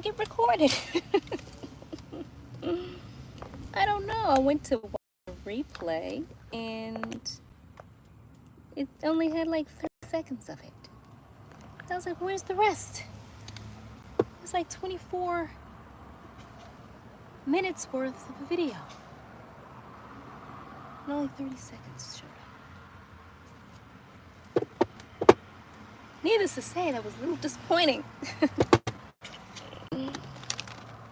it recorded. I don't know. I went to watch a replay and it only had like 30 seconds of it. I was like, where's the rest? It's like 24 minutes worth of a video. And only 30 seconds showed up. Needless to say, that was a little disappointing.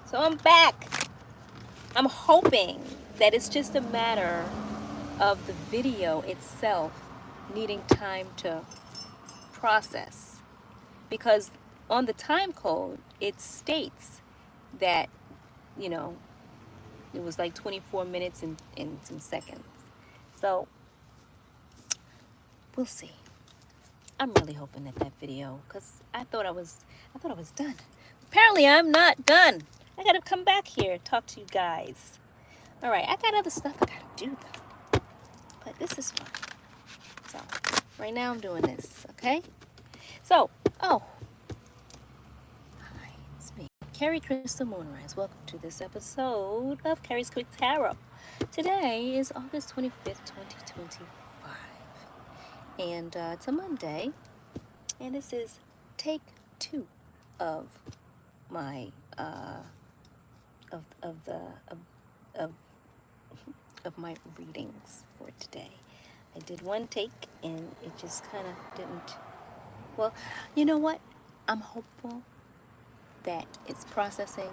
So I'm back. I'm hoping that it's just a matter of the video itself needing time to process. Because on the time code, it states that, you know, it was like 24 minutes and some seconds. So we'll see. I'm really hoping that video, because I thought I was done. Apparently I'm not done. I gotta come back here and talk to you guys. All right, I got other stuff I gotta do though, but this is fun. So right now I'm doing this, okay? So, oh, hi, it's me, Kerie Crystal Moonrise. Welcome to this episode of Kerie's Quick Tarot. Today is August 25th, 2025, and it's a Monday, and this is take 2 of my of my readings for today. I did one take and it just kind of didn't. Well, you know what? I'm hopeful that it's processing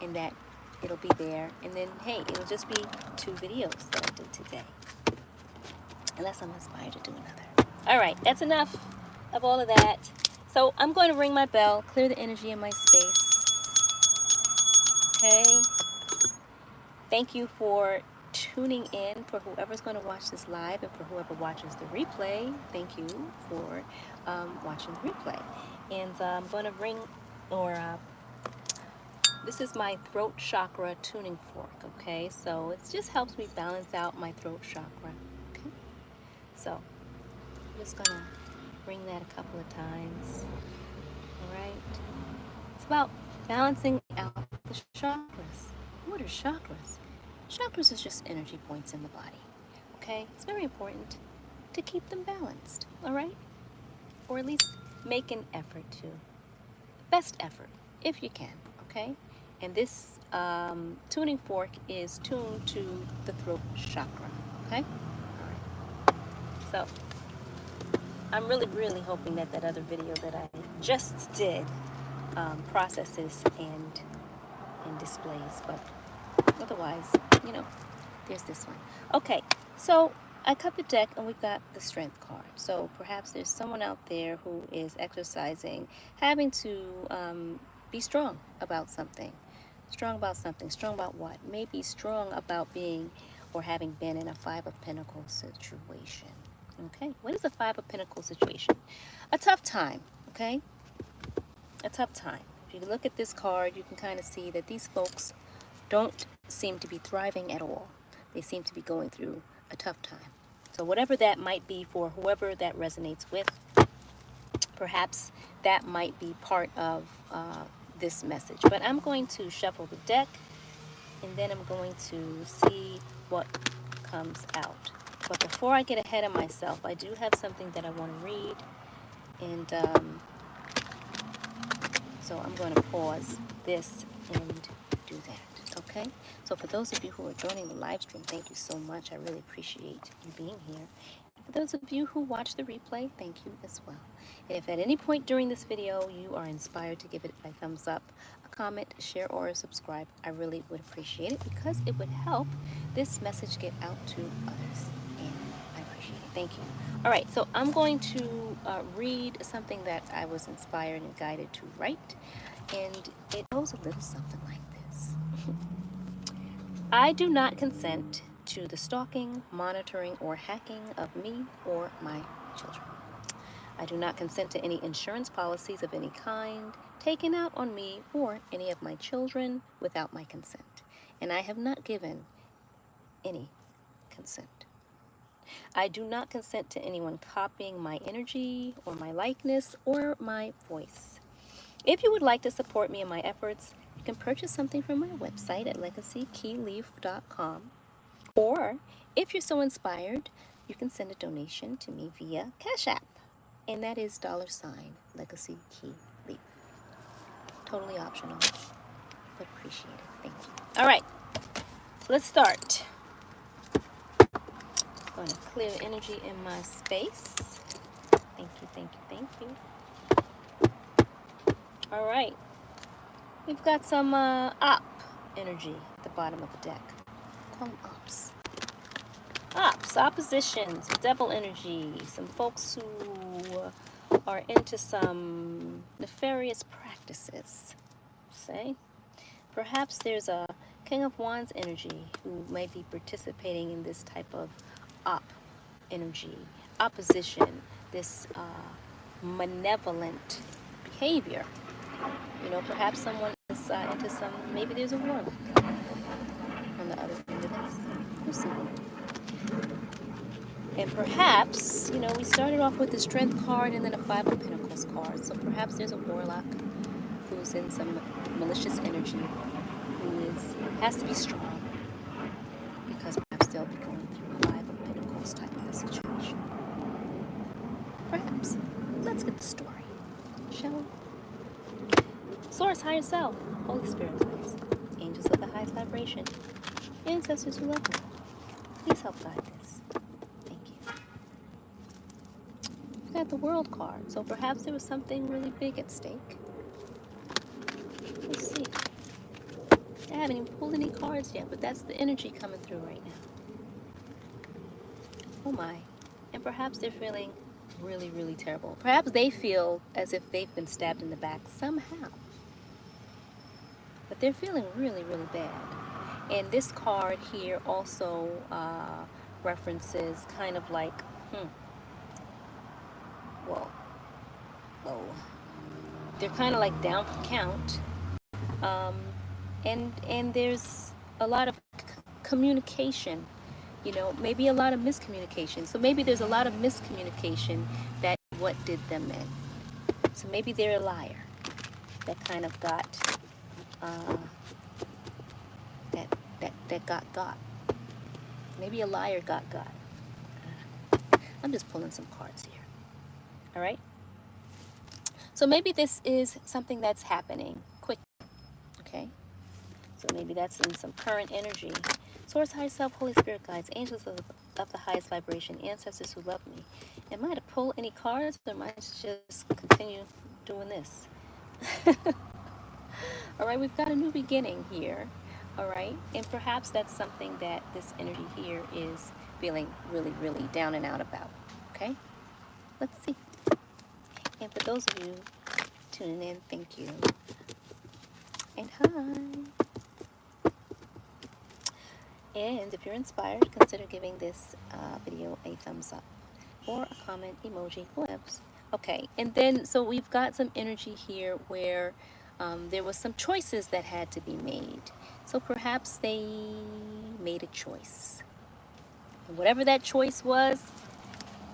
and that it'll be there, and then hey, it'll just be 2 videos that I did today, unless I'm inspired to do another. All right, that's enough of all of that. So I'm going to ring my bell, clear the energy in my space. Okay. Thank you for tuning in. For whoever's going to watch this live, and for whoever watches the replay, thank you for watching the replay. And I'm going to ring, this is my throat chakra tuning fork, okay? So it just helps me balance out my throat chakra, okay? So I'm just going to ring that a couple of times, all right? It's about balancing out the chakras. What are chakras? Chakras is just energy points in the body, okay? It's very important to keep them balanced, all right? Or at least make an effort to. Best effort, if you can, okay? And this tuning fork is tuned to the throat chakra, okay? All right. So I'm really, really hoping that that other video that I just did processes and displays, but otherwise, you know, there's this one. Okay, so I cut the deck and we've got the strength card. So perhaps there's someone out there who is exercising, having to be strong about something. Strong about something. Strong about what? Maybe strong about being or having been in a 5 of Pentacles situation. Okay, what is a 5 of Pentacles situation? A tough time, okay? A tough time. If you look at this card, you can kind of see that these folks don't seem to be thriving at all. They seem to be going through a tough time. So whatever that might be for whoever that resonates with, perhaps that might be part of this message. But I'm going to shuffle the deck, and then I'm going to see what comes out. But before I get ahead of myself, I do have something that I want to read, and so I'm going to pause this and do that, okay? So for those of you who are joining the live stream, thank you so much. I really appreciate you being here. And for those of you who watch the replay, thank you as well. And if at any point during this video you are inspired to give it a thumbs up, a comment, a share, or a subscribe, I really would appreciate it, because it would help this message get out to others. And I appreciate it. Thank you. All right, so I'm going to read something that I was inspired and guided to write, and it goes a little something like this. I do not consent to the stalking, monitoring, or hacking of me or my children. I do not consent to any insurance policies of any kind taken out on me or any of my children without my consent, and I have not given any consent. I do not consent to anyone copying my energy or my likeness or my voice. If you would like to support me in my efforts, you can purchase something from my website at legacykeyleaf.com. Or if you're so inspired, you can send a donation to me via Cash App. And that is $legacy-key-leaf. Totally optional, but appreciate it. Thank you. All right, let's start. I'm going to clear the energy in my space. Thank you, thank you, thank you. All right. We've got some op energy at the bottom of the deck. Call them ops. Ops, oppositions, devil energy. Some folks who are into some nefarious practices, say. Perhaps there's a King of Wands energy who may be participating in this type of op energy, opposition, this malevolent behavior. You know, perhaps someone is into some, maybe there's a warlock on the other end of this. We'll see. And perhaps, you know, we started off with the Strength card and then a Five of Pentacles card. So perhaps there's a warlock who's in some malicious energy, who has to be strong, because perhaps they'll be going through a Five of Pentacles type of a situation. Perhaps. Let's get the story, shall we? Source, higher self, Holy Spirit guides, angels of the highest vibration, ancestors who love me, please help guide this. Thank you. We've got the World card, so perhaps there was something really big at stake. Let's see. I haven't even pulled any cards yet, but that's the energy coming through right now. Oh my. And perhaps they're feeling really, really terrible. Perhaps they feel as if they've been stabbed in the back somehow. But they're feeling really, really bad. And this card here also references kind of like, they're kind of like down for count. And there's a lot of communication, you know, maybe a lot of miscommunication. So maybe there's a lot of miscommunication that what did them in. So maybe they're a liar that kind of got that got. Maybe a liar got. I'm just pulling some cards here. All right. So maybe this is something that's happening quick. Okay. So maybe that's in some current energy. Source, higher self, Holy Spirit guides, angels of the highest vibration, ancestors who love me. Am I to pull any cards, or am I to just continue doing this? All right, we've got a new beginning here. All right, and perhaps that's something that this energy here is feeling really, really down and out about. Okay, let's see. And for those of you tuning in, thank you. And hi. And if you're inspired, consider giving this video a thumbs up or a comment, emoji, whatever. Okay, and then so we've got some energy here where there was some choices that had to be made. So perhaps they made a choice. And whatever that choice was,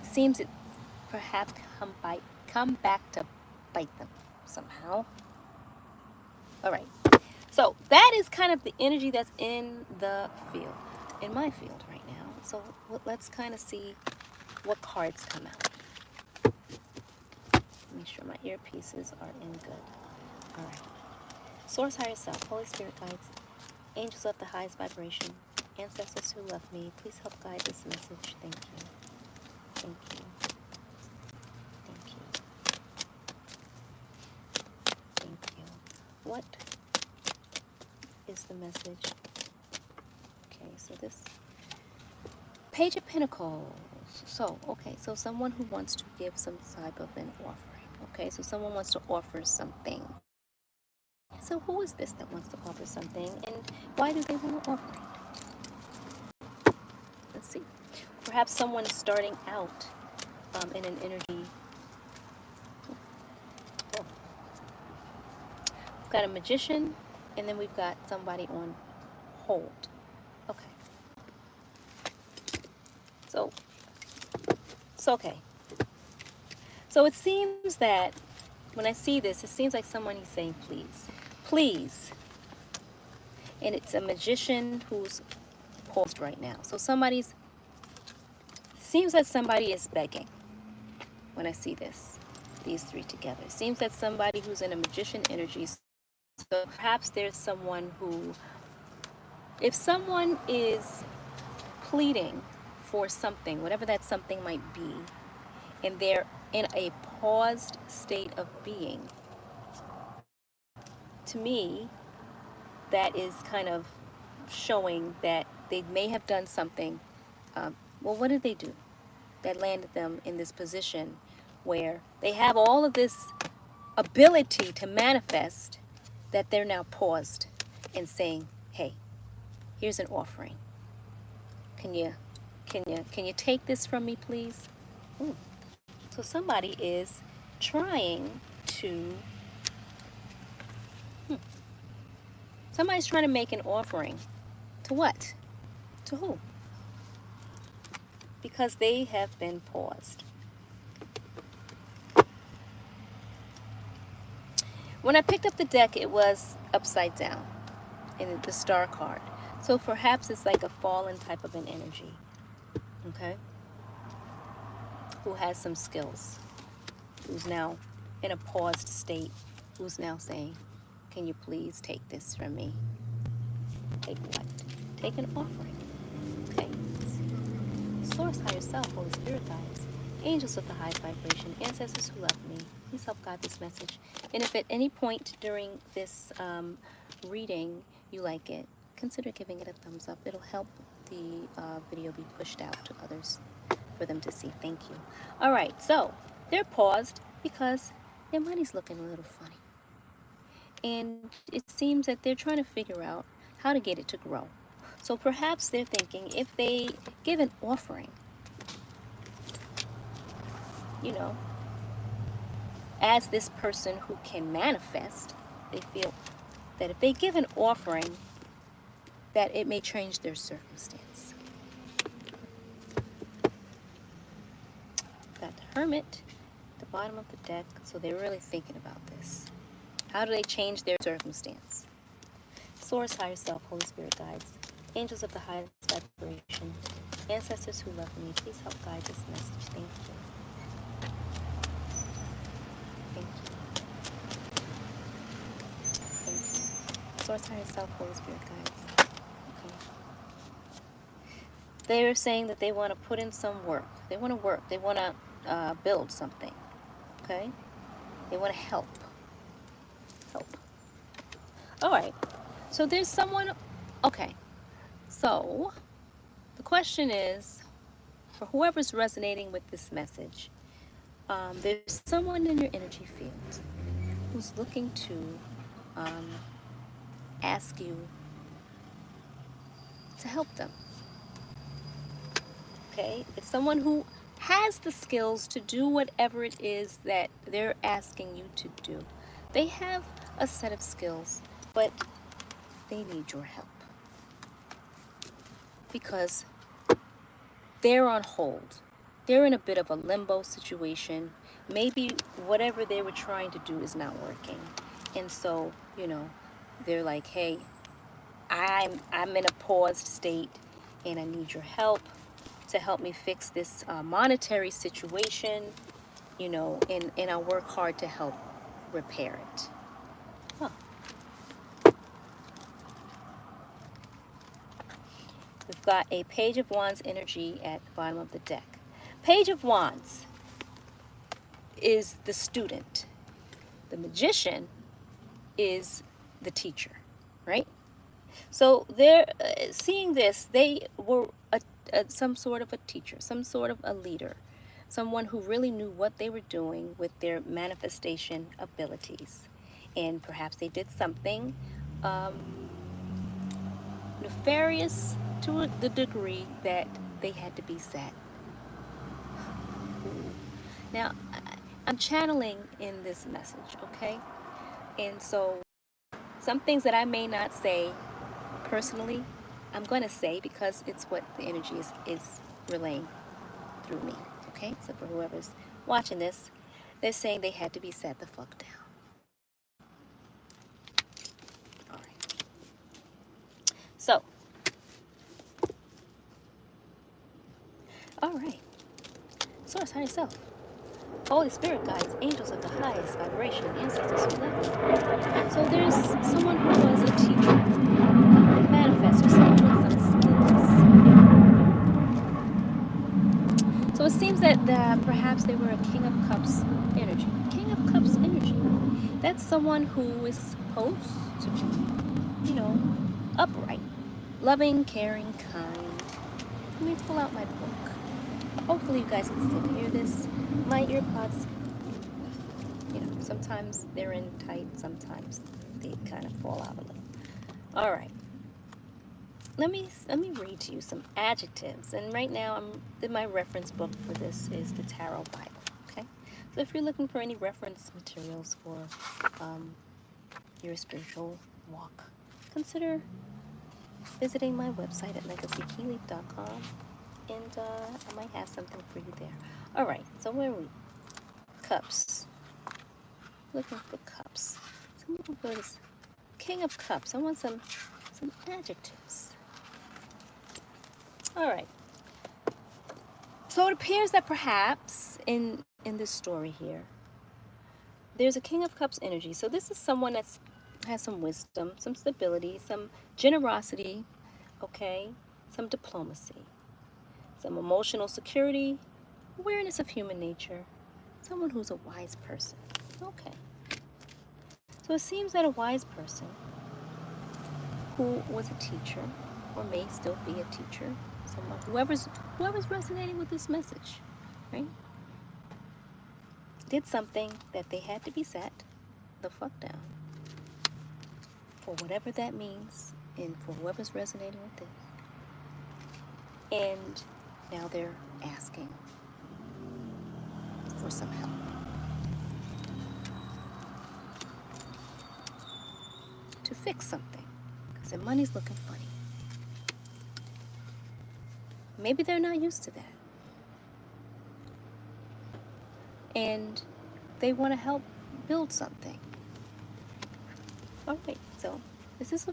seems it perhaps come back to bite them somehow. All right. So that is kind of the energy that's in the field, in my field right now. So let's kind of see what cards come out. Make sure my earpieces are in good. All right. Source, higher self, Holy Spirit guides, angels of the highest vibration, ancestors who love me, please help guide this message. Thank you. Thank you. Thank you. Thank you. What is the message? Okay, so this Page of Pentacles. So, okay, so someone who wants to give some type of an offering. Okay, so someone wants to offer something. So who is this that wants to offer something, and why do they want to offer it? Let's see. Perhaps someone is starting out in an energy. Oh. We've got a magician, and then we've got somebody on hold. Okay. So okay. So it seems that when I see this, it seems like someone is saying, please, please. And it's a magician who's paused right now. So seems that somebody is begging when I see this, these three together. It seems that somebody who's in a magician energy. So perhaps there's someone who, if someone is pleading for something, whatever that something might be, and they're in a paused state of being, to me, that is kind of showing that they may have done something. Well, what did they do that landed them in this position where they have all of this ability to manifest, that they're now paused and saying, hey, here's an offering. Can you take this from me, please? Ooh. So somebody is trying to, somebody's trying to make an offering. To what? To who? Because they have been paused. When I picked up the deck, it was upside down in the star card. So perhaps it's like a fallen type of an energy, okay? Who has some skills, who's now in a paused state, who's now saying, can you please take this from me? Take what? Take an offering, okay? Source, higher self, Holy Spirit guides, angels of the highest vibration, ancestors who love me, please help guide this message. And if at any point during this reading you like it, consider giving it a thumbs up. It'll help the video be pushed out to others for them to see. Thank you. All right, so they're paused because their money's looking a little funny. And it seems that they're trying to figure out how to get it to grow. So perhaps they're thinking if they give an offering, you know, as this person who can manifest, they feel that if they give an offering, that it may change their circumstance. Got the Hermit at the bottom of the deck, so they're really thinking about this. How do they change their circumstance? Source, higher self, Holy Spirit guides, angels of the highest vibration, ancestors who love me, please help guide this message. Thank you. Thank you. Thank you. Source, higher self, Holy Spirit guides. Okay. They're saying that they want to put in some work. They want to work. They want to build something. Okay? They want to help. Help. All right. So there's someone. Okay. So the question is, for whoever's resonating with this message, there's someone in your energy field who's looking to ask you to help them. Okay? It's someone who has the skills to do whatever it is that they're asking you to do. They have a set of skills, but they need your help because they're on hold. They're in a bit of a limbo situation. Maybe whatever they were trying to do is not working. And so, you know, they're like, hey, I'm in a paused state and I need your help to help me fix this monetary situation, you know, and I'll work hard to help repair it. Huh. We've got a Page of Wands energy at the bottom of the deck. Page of Wands is the student. The Magician is the teacher, right? So they're seeing this. They were some sort of a teacher, some sort of a leader, someone who really knew what they were doing with their manifestation abilities. And perhaps they did something nefarious to the degree that they had to be sad. Now, I'm channeling in this message, okay? And so some things that I may not say personally, I'm going to say because it's what the energy is relaying through me, okay? So for whoever's watching this, They're saying they had to be sat the fuck down. All right. So, all right. Source, higher self, Holy Spirit guides, angels of the highest vibration, ancestors who love you. So there's someone who was a teacher, manifestor, someone with some skills. So it seems that perhaps they were a King of Cups energy. King of Cups energy. That's someone who is supposed to be, upright, loving, caring, kind. Let me pull out my book. Hopefully you guys can still hear this. My earpods, sometimes they're in tight, sometimes they kind of fall out a little. All right. Let me read to you some adjectives. And right now, my reference book for this is the Tarot Bible. Okay. So if you're looking for any reference materials for your spiritual walk, consider visiting my website at legacykeyleaf.com. And I might have something for you there. All right, so where are we? Cups. Looking for cups. So I'm looking for this King of Cups. I want some adjectives. All right. So it appears that perhaps in this story here, there's a King of Cups energy. So this is someone that has some wisdom, some stability, some generosity, okay, some diplomacy, some emotional security, awareness of human nature, someone who's a wise person. Okay. So it seems that a wise person who was a teacher, or may still be a teacher, someone, whoever's resonating with this message, right, did something that they had to be sat the fuck down, for whatever that means, and for whoever's resonating with this. And now they're asking for some help. To fix something, because their money's looking funny. Maybe they're not used to that. And they want to help build something. All right, so this is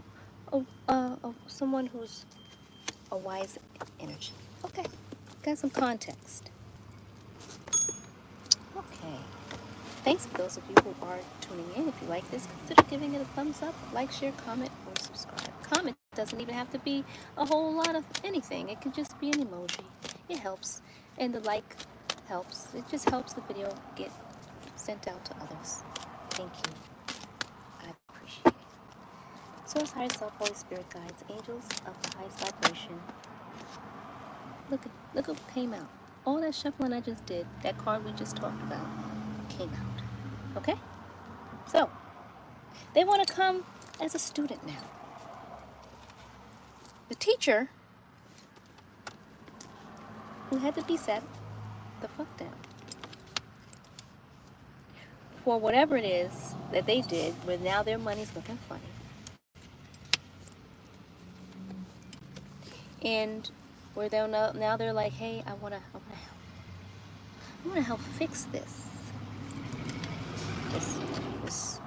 someone who's a wise energy. Okay, got some context. Okay. Thanks for those of you who are tuning in. If you like this, consider giving it a thumbs up, like, share, comment, or subscribe. Comment doesn't even have to be a whole lot of anything. It can just be an emoji. It helps. And the like helps. It just helps the video get sent out to others. Thank you. I appreciate it. Source, higher self, Holy Spirit guides, angels of the highest vibration. Look what came out. All that shuffling I just did, that card we just talked about, came out. Okay? So, they want to come as a student now. The teacher, who had to be sat the fuck down for whatever it is that they did, where now their money's looking funny. And where now they're like, hey, I wanna help. I wanna help fix this. This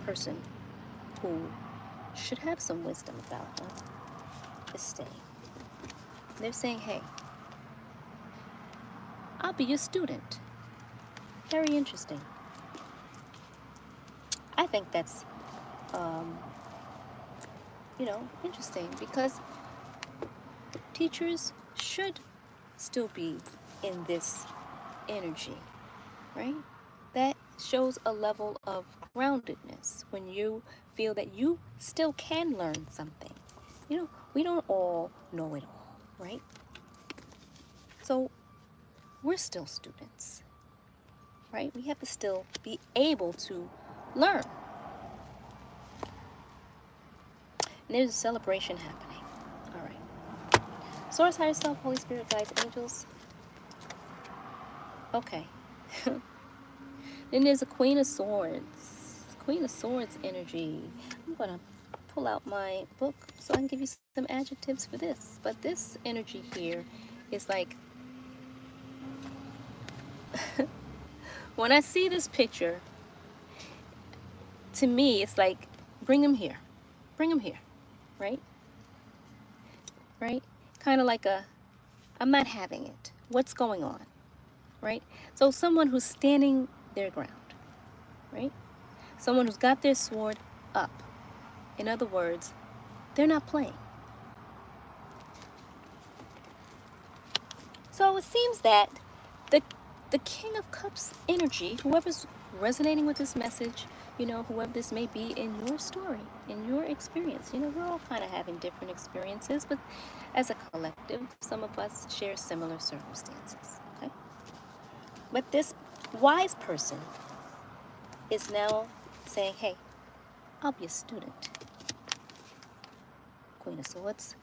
person who should have some wisdom about them is staying. They're saying, hey, I'll be your student. Very interesting. I think that's, interesting, because teachers should still be in this energy, right? That shows a level of groundedness when you feel that you still can learn something. We don't all know it all, right? So we're still students, right? We have to still be able to learn. And there's a celebration happening. All right. Source, higher self, Holy Spirit guides, angels. Okay. Then there's a Queen of Swords. Queen of Swords energy. I'm going to pull out my book so I can give you some adjectives for this. But this energy here is like When I see this picture, to me, it's like, bring him here. Bring him here, right? Right? Kind of like I'm not having it. What's going on, right? So someone who's standing their ground, right? Someone who's got their sword up. In other words, they're not playing. So it seems that the King of Cups energy, whoever's resonating with this message, whoever this may be in your story, in your experience, we're all kind of having different experiences, but as a collective, some of us share similar circumstances, okay? But this wise person is now saying, hey, I'll be a student. Queen of Swords.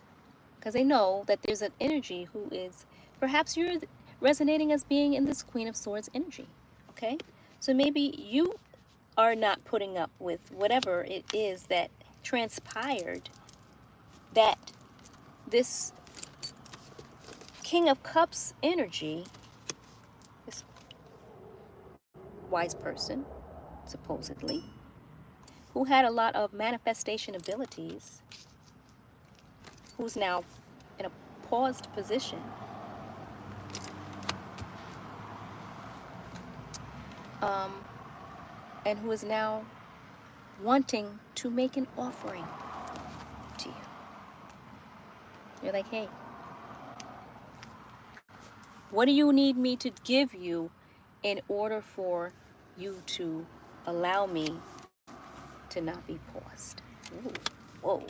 Because they know that there's an energy who is, perhaps you're resonating as being in this Queen of Swords energy, okay? So maybe you are not putting up with whatever it is that transpired, that this King of Cups energy, this wise person, supposedly, who had a lot of manifestation abilities, who's now in a paused position, and who is now wanting to make an offering to you. You're like, hey, what do you need me to give you in order for you to allow me to not be paused? Ooh, whoa.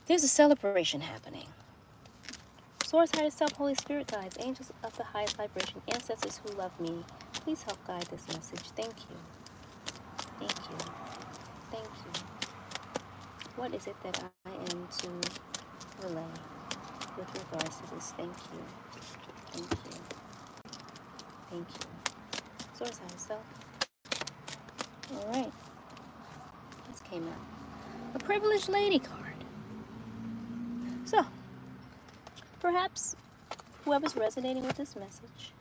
There's a celebration happening. Source, higher self, Holy Spirit guides, angels of the highest vibration, ancestors who love me, please help guide this message. Thank you. Thank you. Thank you. What is it that I am to relay with regards to this? Thank you. Thank you. Thank you. Source, higher self. All right. This came out. A privileged lady card. So, perhaps whoever's resonating with this message,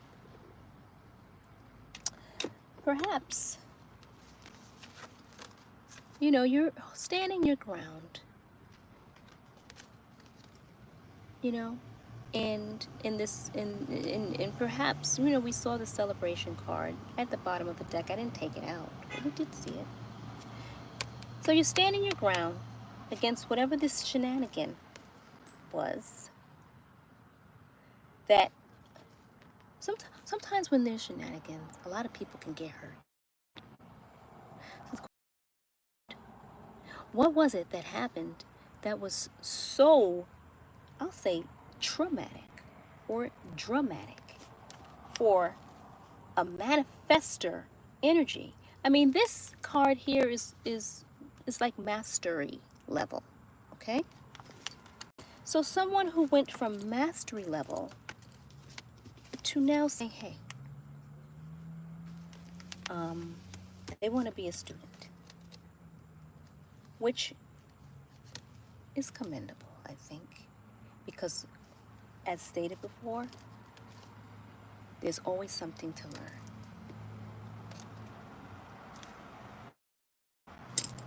perhaps, you're standing your ground, and in perhaps, we saw the celebration card at the bottom of the deck. I didn't take it out, but we did see it. So you're standing your ground against whatever this shenanigan was, that sometimes when there's shenanigans, a lot of people can get hurt. What was it that happened that was so, I'll say, traumatic or dramatic for a manifester energy? I mean, this card here is like mastery level, okay? So someone who went from mastery level to now saying, hey, they want to be a student, which is commendable, I think, because as stated before, there's always something to learn.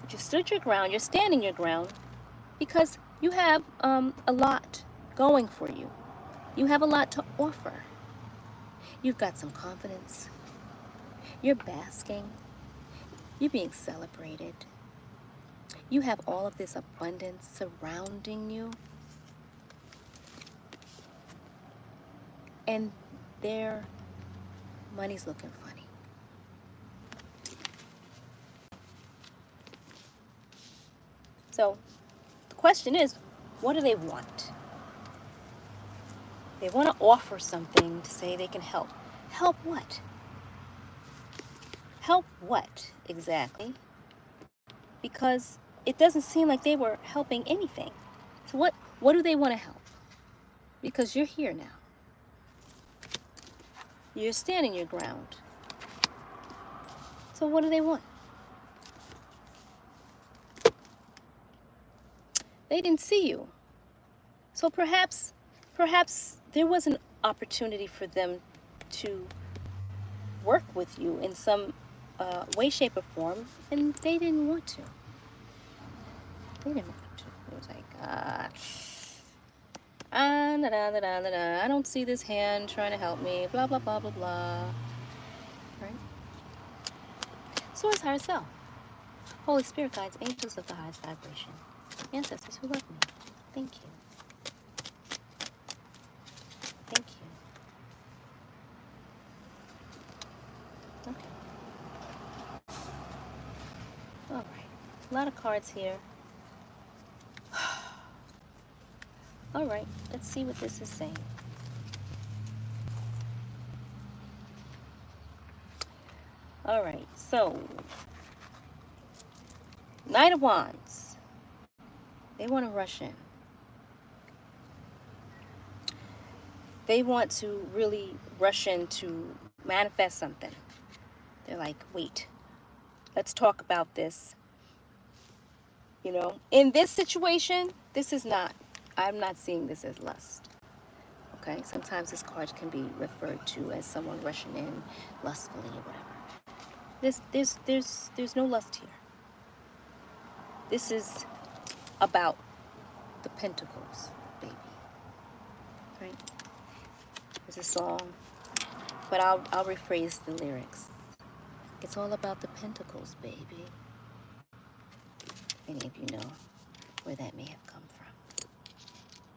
But you stood your ground, you're standing your ground, because you have a lot going for you. You have a lot to offer. You've got some confidence. You're basking. You're being celebrated. You have all of this abundance surrounding you. And their money's looking funny. So the question is, what do they want? They want to offer something to say they can help. Help what? Help what exactly? Because it doesn't seem like they were helping anything. So what do they want to help? Because you're here now. You're standing your ground. So what do they want? They didn't see you. So perhaps there was an opportunity for them to work with you in some way, shape, or form, and they didn't want to. They didn't want to. It was like, I don't see this hand trying to help me, blah, blah, blah, blah, blah. Right? Source higher self. Holy Spirit guides, angels of the highest vibration. Ancestors who love me. Thank you. Thank you. Okay. All right. A lot of cards here. All right. Let's see what this is saying. All right. So, Knight of Wands. They want to rush in. They want to really rush in to manifest something. They're like, wait, let's talk about this. You know, in this situation, this is not, I'm not seeing this as lust. Okay, sometimes this card can be referred to as someone rushing in lustfully or whatever. There's no lust here. This is about the pentacles, baby. Right? There's a song, but I'll rephrase the lyrics. It's all about the pentacles, baby. Many of you know where that may have come from.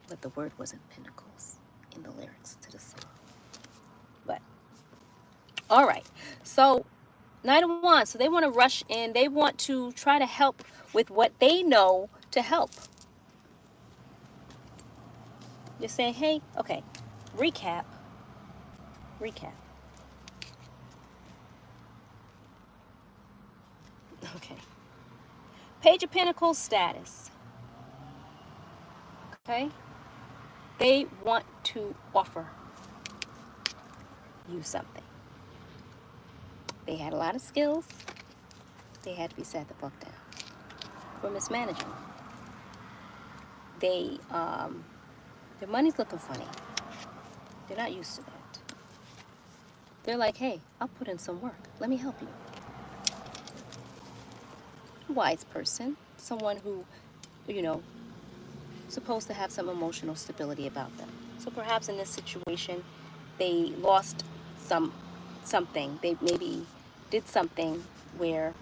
But the word wasn't pentacles in the lyrics to the song. But, all right. So, Knight of Wands. So they want to rush in. They want to try to help with what they know to help. You're saying, hey, okay, recap. Okay. Page of Pentacles status. Okay. They want to offer you something. They had a lot of skills. They had to be sat the fuck down for mismanaging. Their money's looking funny. They're not used to that. They're like, hey, I'll put in some work. Let me help you. Wise person, someone who, you know, supposed to have some emotional stability about them. So perhaps in this situation, they lost something. They maybe did something where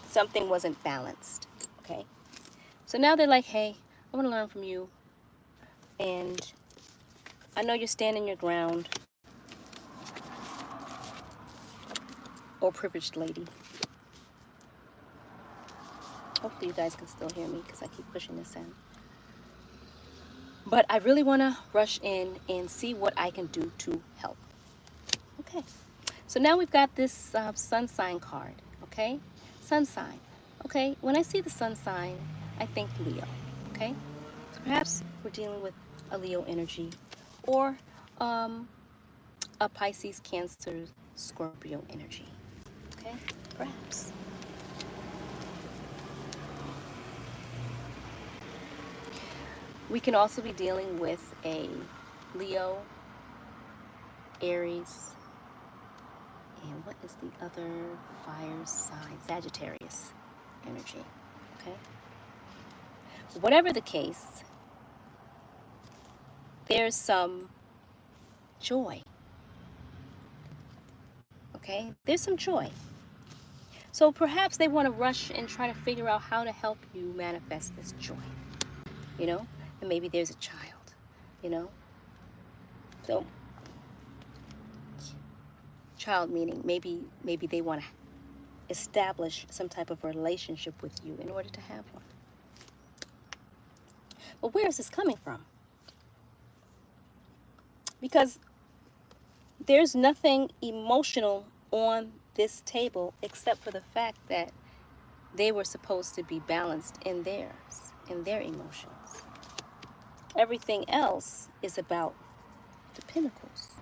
something wasn't balanced. Okay. So now they're like, hey, I want to learn from you. And I know you're standing your ground. Oh, privileged lady. Hopefully you guys can still hear me because I keep pushing this in. But I really want to rush in and see what I can do to help. Okay. So now we've got this sun sign card. Okay. Sun sign. Okay. When I see the sun sign, I think Leo. Okay. So perhaps we're dealing with a Leo energy or a Pisces, Cancer, Scorpio energy. Okay. Perhaps. We can also be dealing with a Leo, Aries, and what is the other fire sign? Sagittarius energy, okay? Whatever the case, there's some joy, okay? There's some joy. So perhaps they want to rush and try to figure out how to help you manifest this joy, you know? And maybe there's a child, you know? So, child meaning maybe they want to establish some type of relationship with you in order to have one. But where is this coming from? Because there's nothing emotional on this table except for the fact that they were supposed to be balanced in theirs, in their emotions. Everything else is about the pentacles,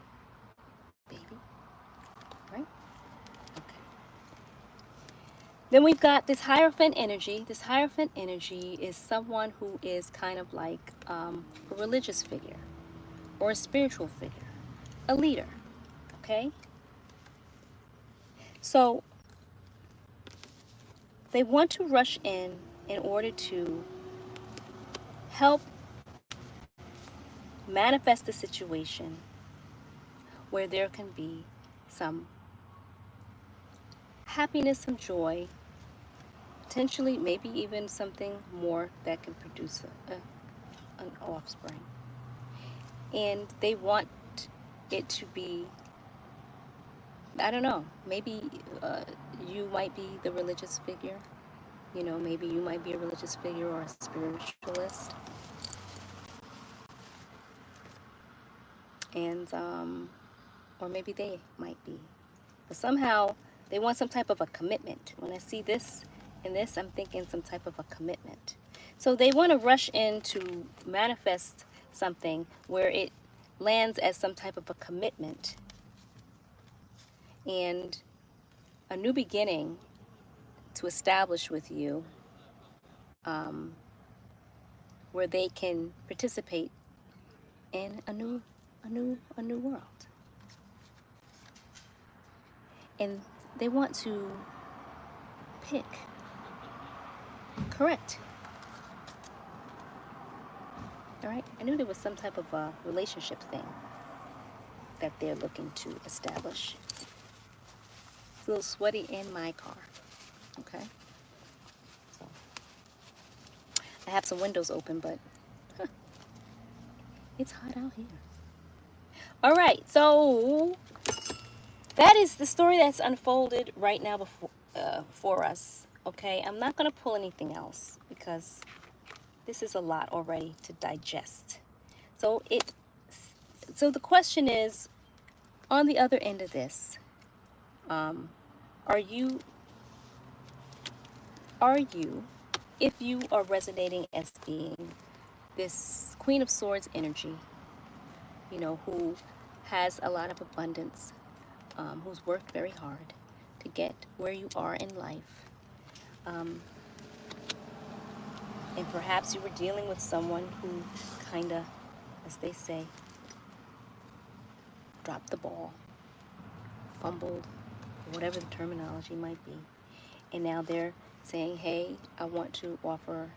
baby. Right? Okay. Then we've got this Hierophant energy. This Hierophant energy is someone who is kind of like a religious figure or a spiritual figure, a leader. Okay? So they want to rush in order to help manifest the situation where there can be some happiness, some joy, potentially maybe even something more that can produce an offspring. And they want it to be, I don't know, maybe you might be the religious figure. You know, maybe you might be a religious figure or a spiritualist. And, or maybe they might be. But somehow they want some type of a commitment. When I see this and this, I'm thinking some type of a commitment. So they want to rush in to manifest something where it lands as some type of a commitment and a new beginning to establish with you, where they can participate in a new world. And they want to pick correct. All right, I knew there was some type of a relationship thing that they're looking to establish. It's a little sweaty in my car. Okay, so I have some windows open, but it's hot out here. All right, so that is the story that's unfolded right now for us. Okay, I'm not going to pull anything else because this is a lot already to digest. So the question is, on the other end of this, are you, if you are resonating as being this Queen of Swords energy, you know, who has a lot of abundance, who's worked very hard to get where you are in life, and perhaps you were dealing with someone who kind of, as they say, dropped the ball, fumbled, whatever the terminology might be, and now they're saying, hey, I want to offer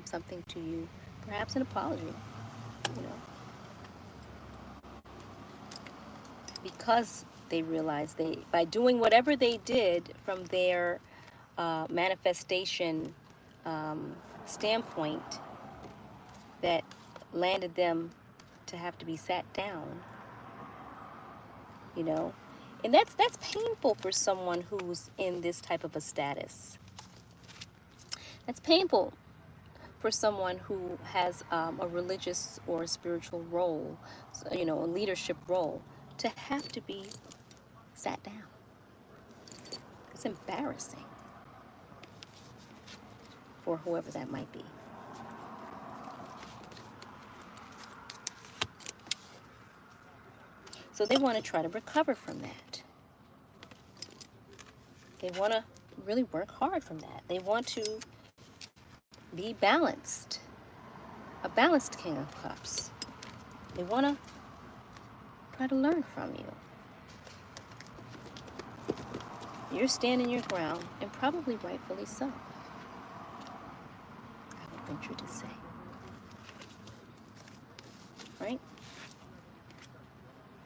something to you, perhaps an apology, you know, because they realize by doing whatever they did from their manifestation standpoint that landed them to have to be sat down, you know, and that's painful for someone who's in this type of a status. That's painful for someone who has a religious or a spiritual role, you know, a leadership role, to have to be sat down. It's embarrassing for whoever that might be. So they want to try to recover from that. They want to really work hard from that. They want to be balanced, a balanced King of Cups. They want to try to learn from you. You're standing your ground, and probably rightfully so, I would venture to say. Right?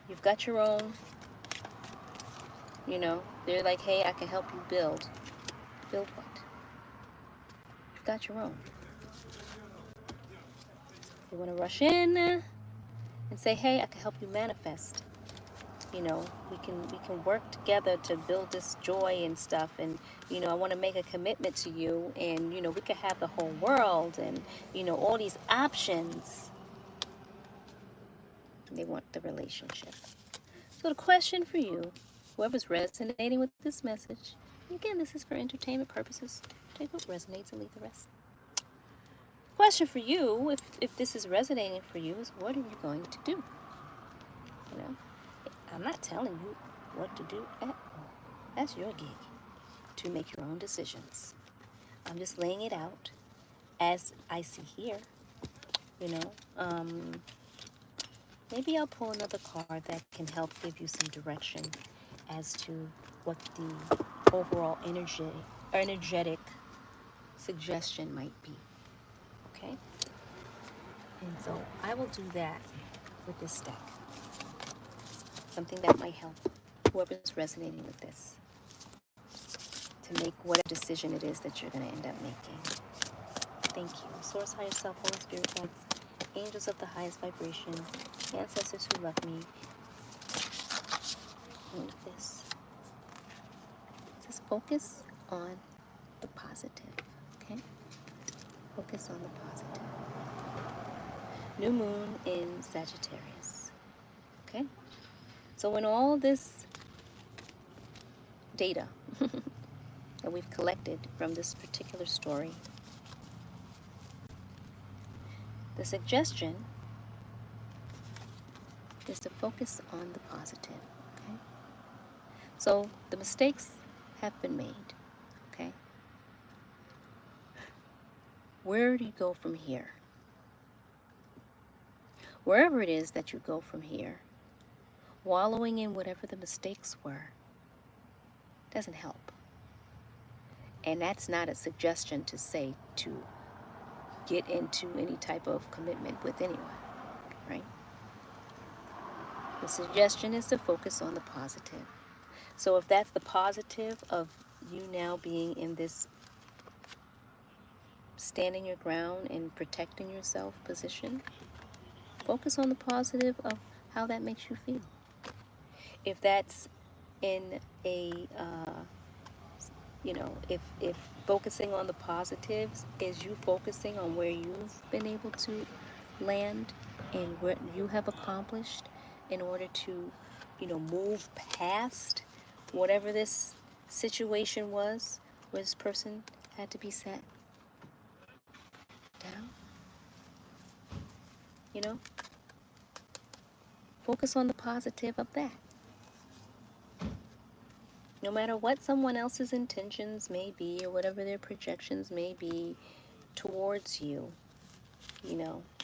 You've got your own, you know, they're like, hey, I can help you build. Build what? You've got your own. You want to rush in and say, hey, I can help you manifest. You know, we can work together to build this joy and stuff, and you know, I want to make a commitment to you, and you know, we could have the whole world, and you know, all these options. They want the relationship. So the question for you, whoever's resonating with this message, again, this is for entertainment purposes. Take what resonates and leave the rest. Question for you, if this is resonating for you, is what are you going to do? You know, I'm not telling you what to do at all. That's your gig, to make your own decisions. I'm just laying it out as I see here, you know. maybe I'll pull another card that can help give you some direction as to what the overall energetic suggestion might be. Okay? And so I will do that with this deck. Something that might help whoever's resonating with this to make whatever decision it is that you're going to end up making. Thank you. Source, higher self, Holy Spirit guides, angels of the highest vibration, ancestors who love me. And this. It says focus on the positive. Okay? Focus on the positive. New moon in Sagittarius. Okay? So in all this data that we've collected from this particular story, the suggestion is to focus on the positive, okay? So the mistakes have been made, okay? Where do you go from here? Wherever it is that you go from here, wallowing in whatever the mistakes were doesn't help. And that's not a suggestion to say to get into any type of commitment with anyone, right? The suggestion is to focus on the positive. So if that's the positive of you now being in this standing your ground and protecting yourself position, focus on the positive of how that makes you feel. If that's in a, if focusing on the positives is you focusing on where you've been able to land and what you have accomplished in order to, move past whatever this situation was where this person had to be set down, focus on the positive of that. No matter what someone else's intentions may be or whatever their projections may be towards you,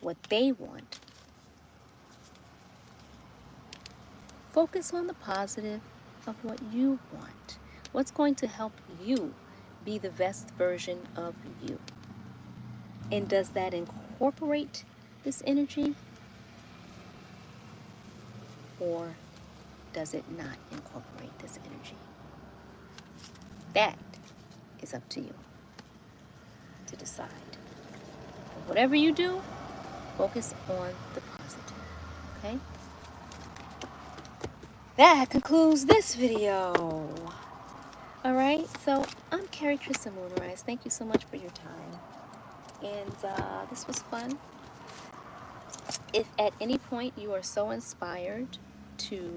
what they want, focus on the positive of what you want. What's going to help you be the best version of you? And does that incorporate this energy? Or does it not incorporate this energy? That is up to you to decide. But whatever you do, focus on the positive, okay? That concludes this video. All right, so I'm Kerie Moonrise. Thank you so much for your time. And this was fun. If at any point you are so inspired to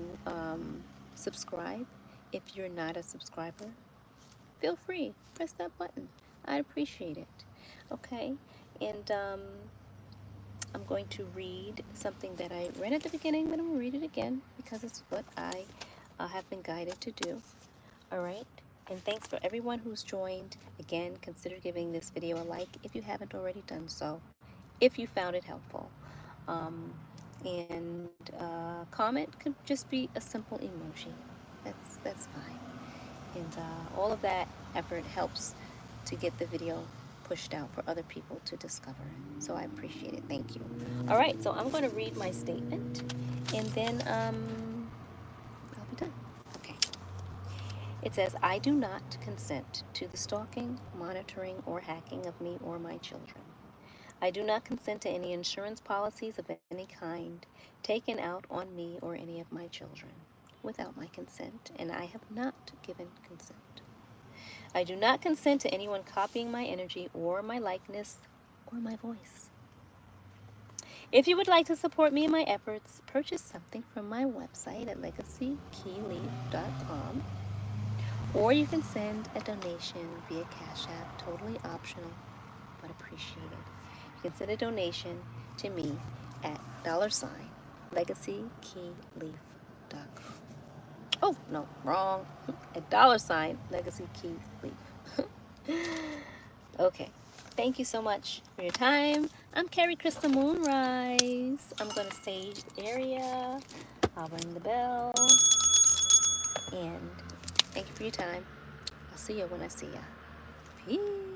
subscribe, if you're not a subscriber, feel free, press that button. I'd appreciate it. Okay, and I'm going to read something that I read at the beginning, but I'm going to read it again because it's what I have been guided to do. All right, and thanks for everyone who's joined. Again, consider giving this video a like if you haven't already done so, if you found it helpful. And comment could just be a simple emoji. That's fine. And all of that effort helps to get the video pushed out for other people to discover. So I appreciate it. Thank you. All right, so I'm going to read my statement, and then I'll be done. Okay. It says, I do not consent to the stalking, monitoring, or hacking of me or my children. I do not consent to any insurance policies of any kind taken out on me or any of my children without my consent, and I have not given consent. I do not consent to anyone copying my energy or my likeness or my voice. If you would like to support me in my efforts, purchase something from my website at legacykeyleaf.com, or you can send a donation via Cash App, totally optional, but appreciated. You can send a donation to me at $legacykeyleaf.com. Oh, no, wrong. At $legacykeyleaf. Okay. Thank you so much for your time. I'm Kerie Crystal Moonrise. I'm going to sage the area. I'll ring the bell. And thank you for your time. I'll see you when I see ya. Peace.